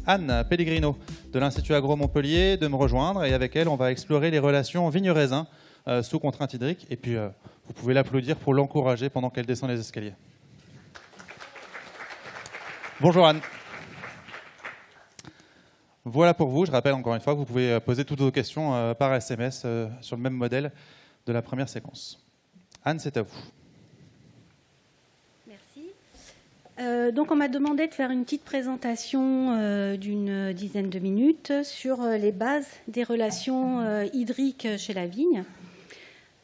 Anne Pellegrino de l'Institut Agro Montpellier de me rejoindre, et avec elle on va explorer les relations vigne-raisin sous contrainte hydrique, et puis vous pouvez l'applaudir pour l'encourager pendant qu'elle descend les escaliers. Bonjour Anne. Voilà pour vous, je rappelle encore une fois que vous pouvez poser toutes vos questions par SMS sur le même modèle de la première séquence. Anne, c'est à vous. Donc on m'a demandé de faire une petite présentation d'une dizaine de minutes sur les bases des relations hydriques chez la vigne.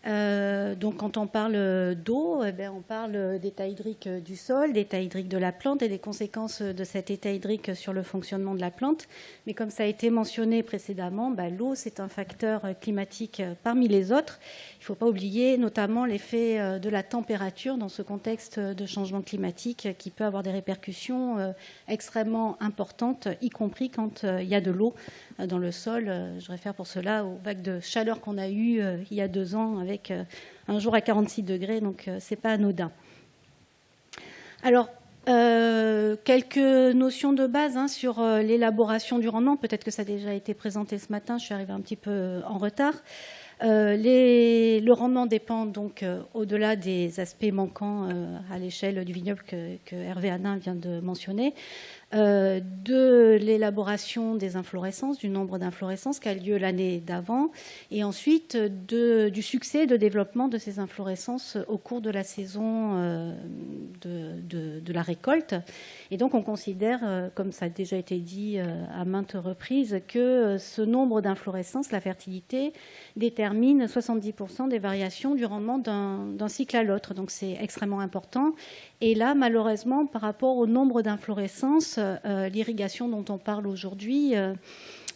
Donc quand on parle d'eau, on parle d'état hydrique du sol, d'état hydrique de la plante et des conséquences de cet état hydrique sur le fonctionnement de la plante. Mais comme ça a été mentionné précédemment, l'eau c'est un facteur climatique parmi les autres. Il ne faut pas oublier notamment l'effet de la température dans ce contexte de changement climatique qui peut avoir des répercussions extrêmement importantes, y compris quand il y a de l'eau dans le sol. Je réfère pour cela aux vagues de chaleur qu'on a eues il y a 2 ans avec un jour à 46 degrés, donc ce n'est pas anodin. Alors, quelques notions de base sur l'élaboration du rendement. Peut-être que ça a déjà été présenté ce matin, je suis arrivée un petit peu en retard. Le rendement dépend donc, au-delà des aspects manquants à l'échelle du vignoble que Hervé Hanin vient de mentionner, de l'élaboration des inflorescences, du nombre d'inflorescences qui a lieu l'année d'avant, et ensuite du succès de développement de ces inflorescences au cours de la saison de la récolte. Et donc on considère, comme ça a déjà été dit à maintes reprises, que ce nombre d'inflorescences, la fertilité, détermine 70% des variations du rendement d'un cycle à l'autre. Donc c'est extrêmement important. Et là, malheureusement, par rapport au nombre d'inflorescences, l'irrigation dont on parle aujourd'hui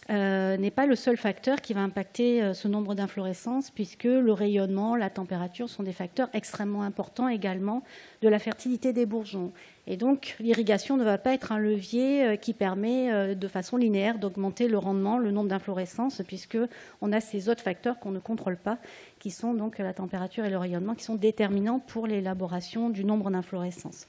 n'est pas le seul facteur qui va impacter ce nombre d'inflorescences, puisque le rayonnement, la température sont des facteurs extrêmement importants également de la fertilité des bourgeons. Et donc, l'irrigation ne va pas être un levier qui permet de façon linéaire d'augmenter le rendement, le nombre d'inflorescences, puisqu'on a ces autres facteurs qu'on ne contrôle pas, qui sont donc la température et le rayonnement, qui sont déterminants pour l'élaboration du nombre d'inflorescences.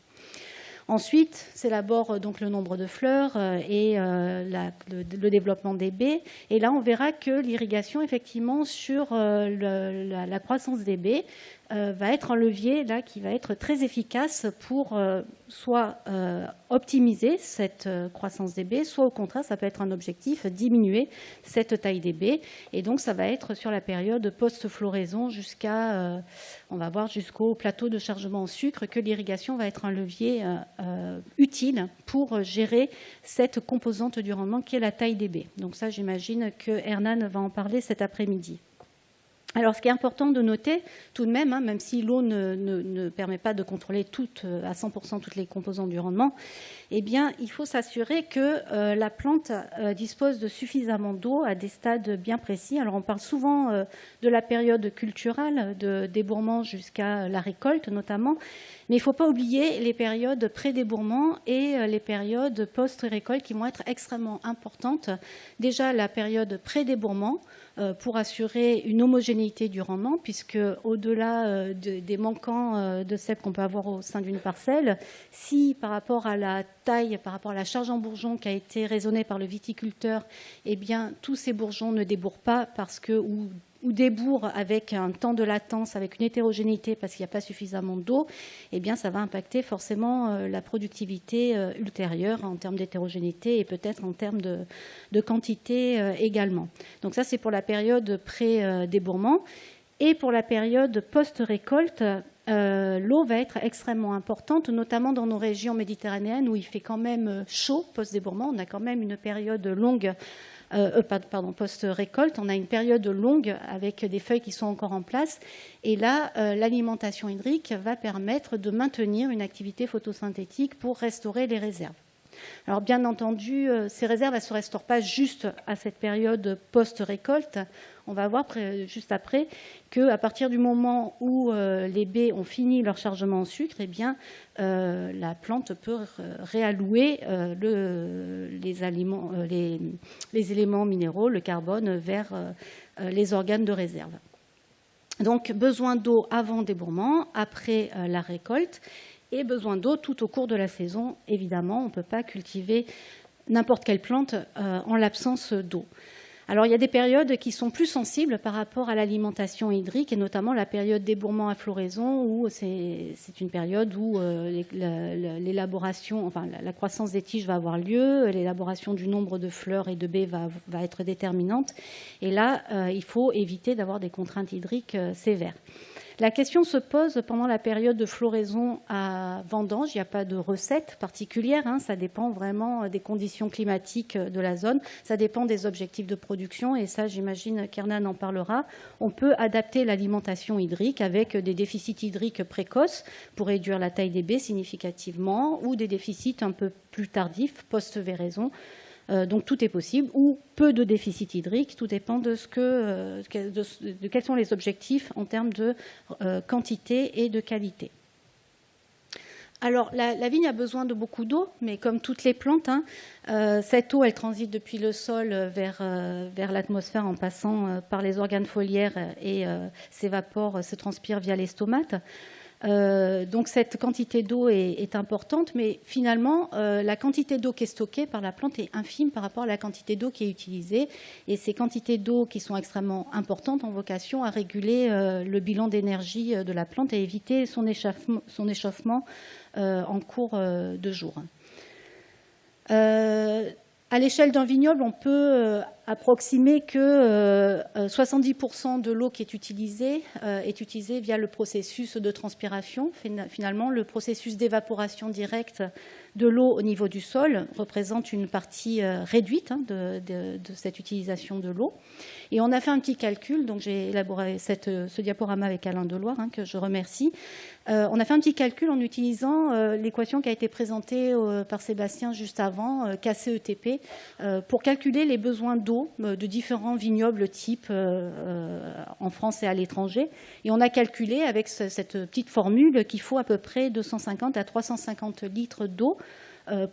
Ensuite, s'élabore donc le nombre de fleurs et le développement des baies. Et là, on verra que l'irrigation, effectivement, sur la croissance des baies, va être un levier là, qui va être très efficace pour soit optimiser cette croissance des baies, soit au contraire, ça peut être un objectif, diminuer cette taille des baies. Et donc, ça va être sur la période post-floraison jusqu'à, on va voir, jusqu'au plateau de chargement en sucre, que l'irrigation va être un levier utile pour gérer cette composante du rendement qui est la taille des baies. Donc ça, j'imagine que Hernan va en parler cet après-midi. Alors, ce qui est important de noter, tout de même, même si l'eau ne permet pas de contrôler à 100% toutes les composantes du rendement, eh bien, il faut s'assurer que la plante dispose de suffisamment d'eau à des stades bien précis. Alors, on parle souvent de la période culturale, de débourrement jusqu'à la récolte notamment, mais il ne faut pas oublier les périodes pré-débourrement et les périodes post-récolte qui vont être extrêmement importantes. Déjà, la période pré-débourrement, pour assurer une homogénéité du rendement, puisque au-delà des manquants de cèpes qu'on peut avoir au sein d'une parcelle, si par rapport à la taille, par rapport à la charge en bourgeons qui a été raisonnée par le viticulteur, eh bien, tous ces bourgeons ne débourrent pas parce que, ou débourrent avec un temps de latence, avec une hétérogénéité parce qu'il n'y a pas suffisamment d'eau, eh bien, ça va impacter forcément la productivité ultérieure en termes d'hétérogénéité et peut-être en termes de quantité également. Donc ça, c'est pour la période pré-débourrement. Et pour la période post-récolte, l'eau va être extrêmement importante, notamment dans nos régions méditerranéennes où il fait quand même chaud post-débourrement. On a quand même une période longue, post-récolte, on a une période longue avec des feuilles qui sont encore en place. Et là, l'alimentation hydrique va permettre de maintenir une activité photosynthétique pour restaurer les réserves. Alors bien entendu, ces réserves ne se restaurent pas juste à cette période post-récolte. On va voir juste après qu'à partir du moment où les baies ont fini leur chargement en sucre, eh bien, la plante peut réallouer les éléments minéraux, le carbone, vers les organes de réserve. Donc besoin d'eau avant débourrement, après la récolte, et besoin d'eau tout au cours de la saison. Évidemment, on ne peut pas cultiver n'importe quelle plante en l'absence d'eau. Alors, il y a des périodes qui sont plus sensibles par rapport à l'alimentation hydrique, et notamment la période débourrement à floraison, où c'est une période où l'élaboration, enfin, la croissance des tiges va avoir lieu, l'élaboration du nombre de fleurs et de baies va être déterminante. Et là, il faut éviter d'avoir des contraintes hydriques sévères. La question se pose pendant la période de floraison à vendange. Il n'y a pas de recette particulière, hein. Ça dépend vraiment des conditions climatiques de la zone. Ça dépend des objectifs de production et ça, j'imagine qu'Hernan en parlera. On peut adapter l'alimentation hydrique avec des déficits hydriques précoces pour réduire la taille des baies significativement ou des déficits un peu plus tardifs, post-véraison. Donc tout est possible, ou peu de déficit hydrique, tout dépend de quels sont les objectifs en termes de quantité et de qualité. Alors la vigne a besoin de beaucoup d'eau, mais comme toutes les plantes, hein, cette eau elle transite depuis le sol vers l'atmosphère en passant par les organes foliaires et s'évapore, se transpire via les stomates. Donc cette quantité d'eau est importante, mais finalement, la quantité d'eau qui est stockée par la plante est infime par rapport à la quantité d'eau qui est utilisée. Et ces quantités d'eau qui sont extrêmement importantes ont vocation à réguler le bilan d'énergie de la plante et éviter son échauffement en cours de jour. À l'échelle d'un vignoble, on peut approximer que 70% de l'eau qui est utilisée via le processus de transpiration. Finalement, le processus d'évaporation directe de l'eau au niveau du sol représente une partie réduite de cette utilisation de l'eau. Et on a fait un petit calcul, donc j'ai élaboré ce diaporama avec Alain Deloire, hein, que je remercie. On a fait un petit calcul en utilisant l'équation qui a été présentée par Sébastien juste avant, KCETP, pour calculer les besoins d'eau de différents vignobles types en France et à l'étranger. Et on a calculé avec cette petite formule qu'il faut à peu près 250 à 350 litres d'eau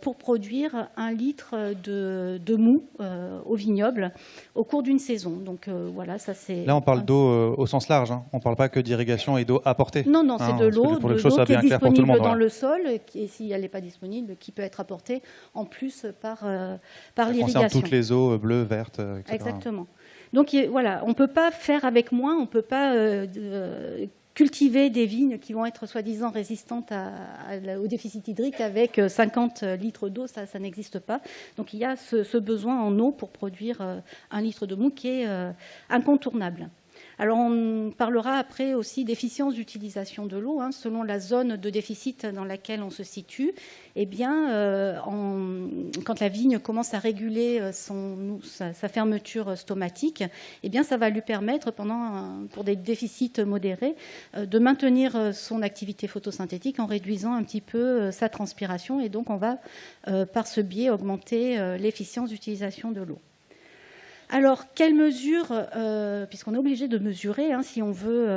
pour produire 1 litre de mou au vignoble au cours d'une saison. Donc voilà, ça c'est... Là, on parle d'eau au sens large, hein. On ne parle pas que d'irrigation et d'eau apportée. Non, non, c'est de l'eau qui est disponible dans le sol, et si elle n'est pas disponible, qui peut être apportée en plus par l'irrigation. Ça concerne toutes les eaux bleues, vertes, etc. Exactement. Donc voilà, on ne peut pas faire avec moins, on ne peut pas... cultiver des vignes qui vont être soi-disant résistantes au déficit hydrique avec 50 litres d'eau, ça n'existe pas. Donc il y a ce besoin en eau pour produire 1 litre de mou qui est incontournable. Alors on parlera après aussi d'efficience d'utilisation de l'eau, hein, selon la zone de déficit dans laquelle on se situe. Eh bien, quand la vigne commence à réguler sa fermeture stomatique, eh bien, ça va lui permettre, pour des déficits modérés, de maintenir son activité photosynthétique en réduisant un petit peu sa transpiration. Et donc, on va, par ce biais, augmenter l'efficience d'utilisation de l'eau. Alors, quelles mesures, puisqu'on est obligé de mesurer, hein, si on veut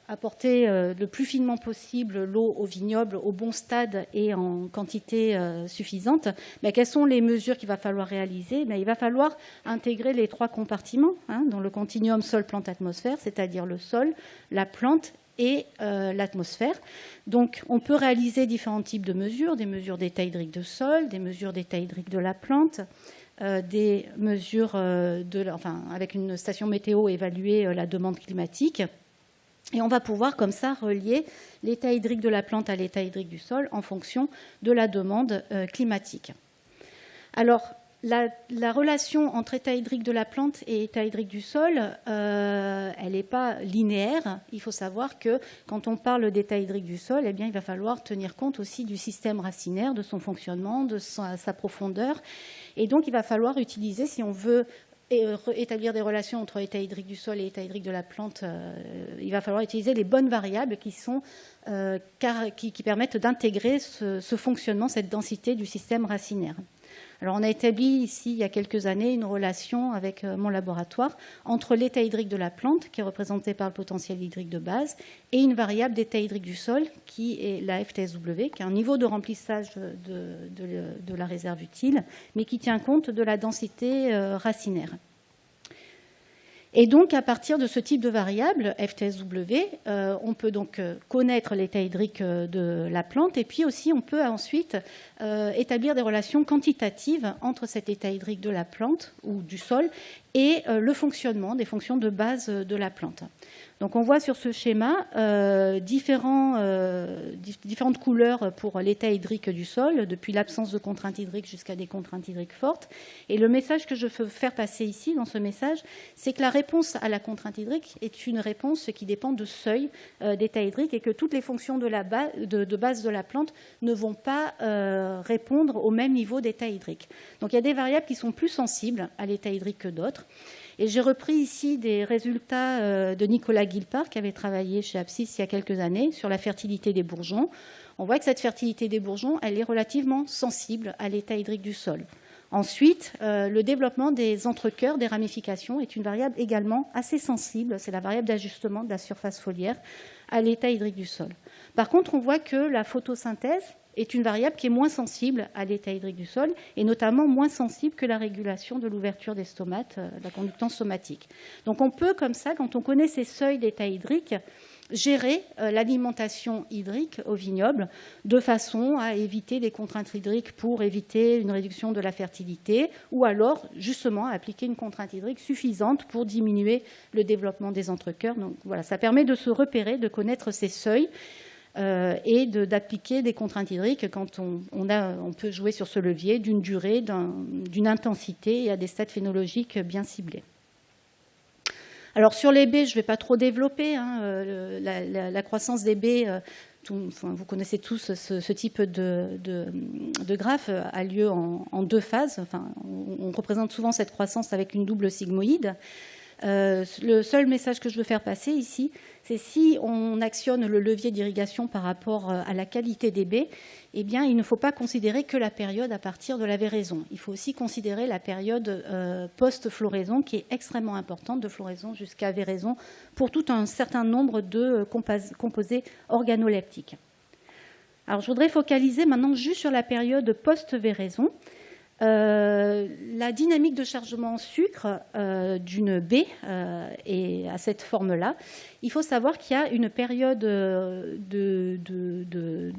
apporter le plus finement possible l'eau au vignoble, au bon stade et en quantité suffisante, quelles sont les mesures qu'il va falloir réaliser? Il va falloir intégrer les 3 compartiments, hein, dans le continuum sol-plante-atmosphère, c'est-à-dire le sol, la plante et l'atmosphère. Donc, on peut réaliser différents types de mesures, des mesures d'état hydrique de sol, des mesures d'état hydrique de la plante, des mesures avec une station météo évaluer la demande climatique. Et on va pouvoir comme ça relier l'état hydrique de la plante à l'état hydrique du sol en fonction de la demande climatique. Alors, la relation entre état hydrique de la plante et état hydrique du sol, elle n'est pas linéaire. Il faut savoir que quand on parle d'état hydrique du sol, eh bien, il va falloir tenir compte aussi du système racinaire, de son fonctionnement, de sa profondeur. Et donc, il va falloir utiliser, si on veut établir des relations entre l'état hydrique du sol et l'état hydrique de la plante, il va falloir utiliser les bonnes variables qui permettent d'intégrer ce fonctionnement, cette densité du système racinaire. Alors on a établi ici, il y a quelques années, une relation avec mon laboratoire entre l'état hydrique de la plante, qui est représenté par le potentiel hydrique de base, et une variable d'état hydrique du sol, qui est la FTSW, qui est un niveau de remplissage de la réserve utile, mais qui tient compte de la densité racinaire. Et donc, à partir de ce type de variable, FTSW, on peut donc connaître l'état hydrique de la plante, et puis aussi on peut ensuite établir des relations quantitatives entre cet état hydrique de la plante ou du sol et le fonctionnement des fonctions de base de la plante. Donc on voit sur ce schéma différentes couleurs pour l'état hydrique du sol, depuis l'absence de contraintes hydriques jusqu'à des contraintes hydriques fortes. Et le message que je veux faire passer ici, dans ce message, c'est que la réponse à la contrainte hydrique est une réponse qui dépend de seuil d'état hydrique et que toutes les fonctions de base de la plante ne vont pas répondre au même niveau d'état hydrique. Donc il y a des variables qui sont plus sensibles à l'état hydrique que d'autres. Et j'ai repris ici des résultats de Nicolas Guilpart, qui avait travaillé chez Apsys il y a quelques années sur la fertilité des bourgeons. On voit que cette fertilité des bourgeons, elle est relativement sensible à l'état hydrique du sol. Ensuite, le développement des entrecœurs, des ramifications, est une variable également assez sensible. C'est la variable d'ajustement de la surface foliaire à l'état hydrique du sol. Par contre, on voit que la photosynthèse est une variable qui est moins sensible à l'état hydrique du sol, et notamment moins sensible que la régulation de l'ouverture des stomates, la conductance somatique. Donc on peut, comme ça, quand on connaît ces seuils d'état hydrique, gérer l'alimentation hydrique au vignoble de façon à éviter des contraintes hydriques pour éviter une réduction de la fertilité, ou alors justement à appliquer une contrainte hydrique suffisante pour diminuer le développement des entrecœurs. Donc voilà, ça permet de se repérer, de connaître ces seuils, et d'appliquer des contraintes hydriques quand on peut jouer sur ce levier d'une durée, d'une intensité et à des stades phénologiques bien ciblés. Alors sur les baies, je ne vais pas trop développer. La croissance des baies, vous connaissez tous ce type de graphe, a lieu en deux phases. Enfin, on représente souvent cette croissance avec une double sigmoïde. Le seul message que je veux faire passer ici, c'est si on actionne le levier d'irrigation par rapport à la qualité des baies, eh bien, il ne faut pas considérer que la période à partir de la véraison. Il faut aussi considérer la période post-floraison, qui est extrêmement importante, de floraison jusqu'à véraison, pour tout un certain nombre de composés organoleptiques. Alors, je voudrais focaliser maintenant juste sur la période post-véraison. La dynamique de chargement en sucre d'une baie est à cette forme-là. Il faut savoir qu'il y a une période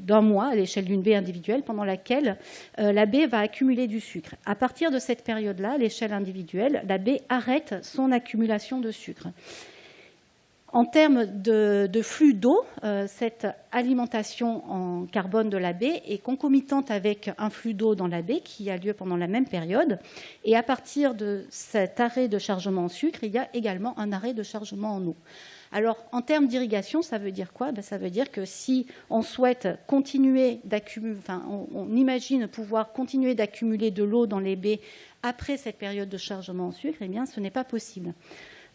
d'un mois à l'échelle d'une baie individuelle pendant laquelle la baie va accumuler du sucre. À partir de cette période-là, à l'échelle individuelle, la baie arrête son accumulation de sucre. En termes de flux d'eau, cette alimentation en carbone de la baie est concomitante avec un flux d'eau dans la baie qui a lieu pendant la même période. Et à partir de cet arrêt de chargement en sucre, il y a également un arrêt de chargement en eau. Alors, en termes d'irrigation, ça veut dire quoi ? Ça veut dire que si on souhaite continuer d'accumuler, on imagine pouvoir continuer d'accumuler de l'eau dans les baies après cette période de chargement en sucre, eh bien, ce n'est pas possible.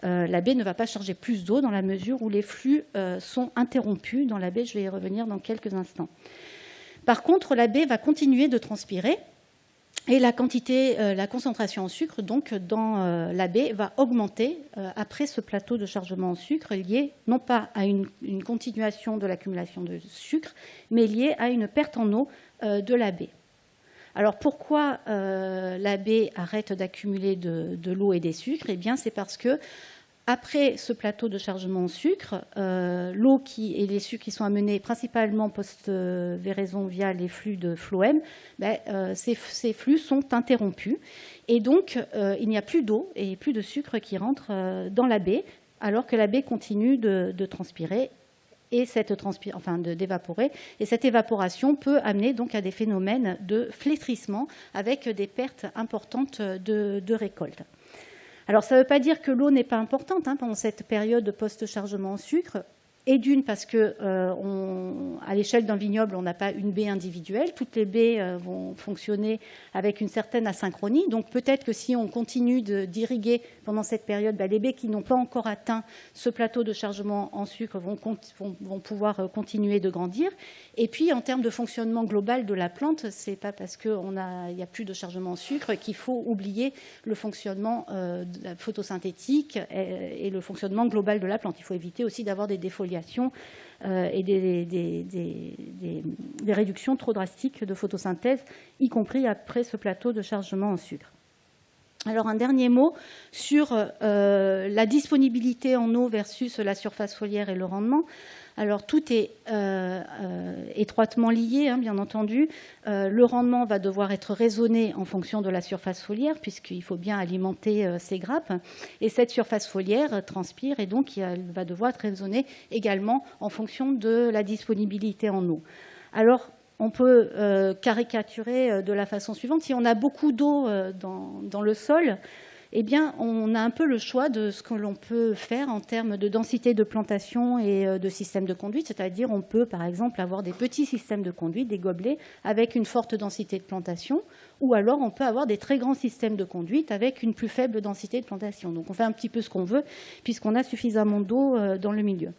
La baie ne va pas charger plus d'eau dans la mesure où les flux sont interrompus dans la baie. Je vais y revenir dans quelques instants. Par contre, la baie va continuer de transpirer et la concentration en sucre donc, dans la baie va augmenter après ce plateau de chargement en sucre lié non pas à une continuation de l'accumulation de sucre, mais lié à une perte en eau de la baie. Alors pourquoi la baie arrête d'accumuler de l'eau et des sucres ? Eh bien, c'est parce que après ce plateau de chargement en sucre, l'eau et les sucres qui sont amenés principalement post-véraison via les flux de phloème, ces flux sont interrompus. Et donc, il n'y a plus d'eau et plus de sucre qui rentre dans la baie, alors que la baie continue de transpirer et d'évaporer. Et cette évaporation peut amener donc à des phénomènes de flétrissement avec des pertes importantes de récolte. Alors, ça ne veut pas dire que l'eau n'est pas importante pendant cette période post-chargement en sucre. Et d'une, parce que à l'échelle d'un vignoble, on n'a pas une baie individuelle. Toutes les baies vont fonctionner avec une certaine asynchronie. Donc peut-être que si on continue d'irriguer pendant cette période, les baies qui n'ont pas encore atteint ce plateau de chargement en sucre vont pouvoir continuer de grandir. Et puis en termes de fonctionnement global de la plante, c'est pas parce qu'il n'y a plus de chargement en sucre qu'il faut oublier le fonctionnement photosynthétique et le fonctionnement global de la plante. Il faut éviter aussi d'avoir des défoliations et des réductions trop drastiques de photosynthèse, y compris après ce plateau de chargement en sucre. Alors un dernier mot sur la disponibilité en eau versus la surface foliaire et le rendement. Alors tout est étroitement lié, bien entendu. Le rendement va devoir être raisonné en fonction de la surface foliaire, puisqu'il faut bien alimenter ces grappes. Et cette surface foliaire transpire, et donc elle va devoir être raisonnée également en fonction de la disponibilité en eau. Alors, on peut caricaturer de la façon suivante. Si on a beaucoup d'eau dans le sol, eh bien, on a un peu le choix de ce que l'on peut faire en termes de densité de plantation et de système de conduite. C'est-à-dire, on peut, par exemple, avoir des petits systèmes de conduite, des gobelets, avec une forte densité de plantation, ou alors on peut avoir des très grands systèmes de conduite avec une plus faible densité de plantation. Donc, on fait un petit peu ce qu'on veut, puisqu'on a suffisamment d'eau dans le milieu.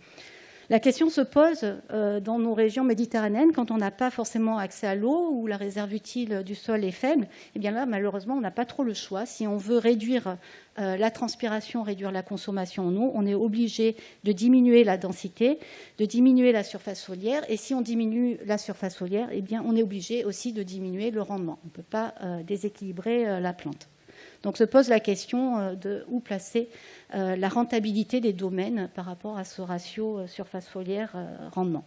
La question se pose dans nos régions méditerranéennes quand on n'a pas forcément accès à l'eau ou la réserve utile du sol est faible. Et bien là, malheureusement, on n'a pas trop le choix. Si on veut réduire la transpiration, réduire la consommation en eau, on est obligé de diminuer la densité, de diminuer la surface foliaire. Et si on diminue la surface foliaire, eh bien, on est obligé aussi de diminuer le rendement. On ne peut pas déséquilibrer la plante. Donc se pose la question de où placer la rentabilité des domaines par rapport à ce ratio surface foliaire-rendement.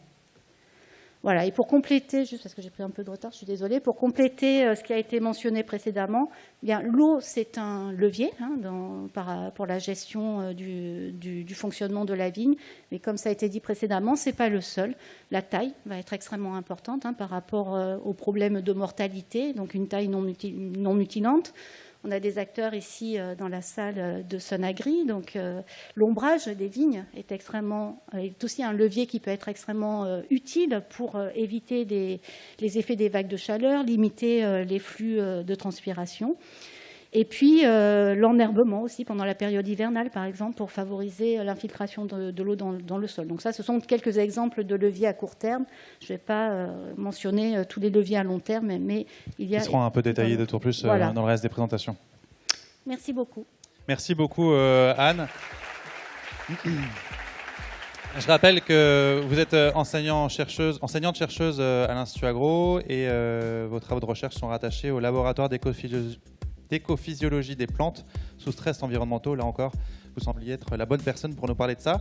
Voilà, et pour compléter, juste parce que j'ai pris un peu de retard, je suis désolée, pour compléter ce qui a été mentionné précédemment, l'eau c'est un levier pour la gestion du fonctionnement de la vigne, mais comme ça a été dit précédemment, ce n'est pas le seul. La taille va être extrêmement importante par rapport aux problèmes de mortalité, donc une taille non mutilante. On a des acteurs ici dans la salle de Sonagri, donc l'ombrage des vignes est aussi un levier qui peut être extrêmement utile pour éviter les effets des vagues de chaleur, limiter les flux de transpiration. Et puis l'enherbement aussi pendant la période hivernale, par exemple, pour favoriser l'infiltration de l'eau dans le sol. Donc ça, ce sont quelques exemples de leviers à court terme. Je ne vais pas mentionner tous les leviers à long terme, mais il y a... Ils seront un peu détaillés de tour plus dans le reste des présentations. Merci beaucoup. Merci beaucoup, Anne. Je rappelle que vous êtes enseignante-chercheuse à l'Institut Agro et vos travaux de recherche sont rattachés au laboratoire d'écophysiologie des plantes sous stress environnementaux. Là encore, vous sembliez être la bonne personne pour nous parler de ça.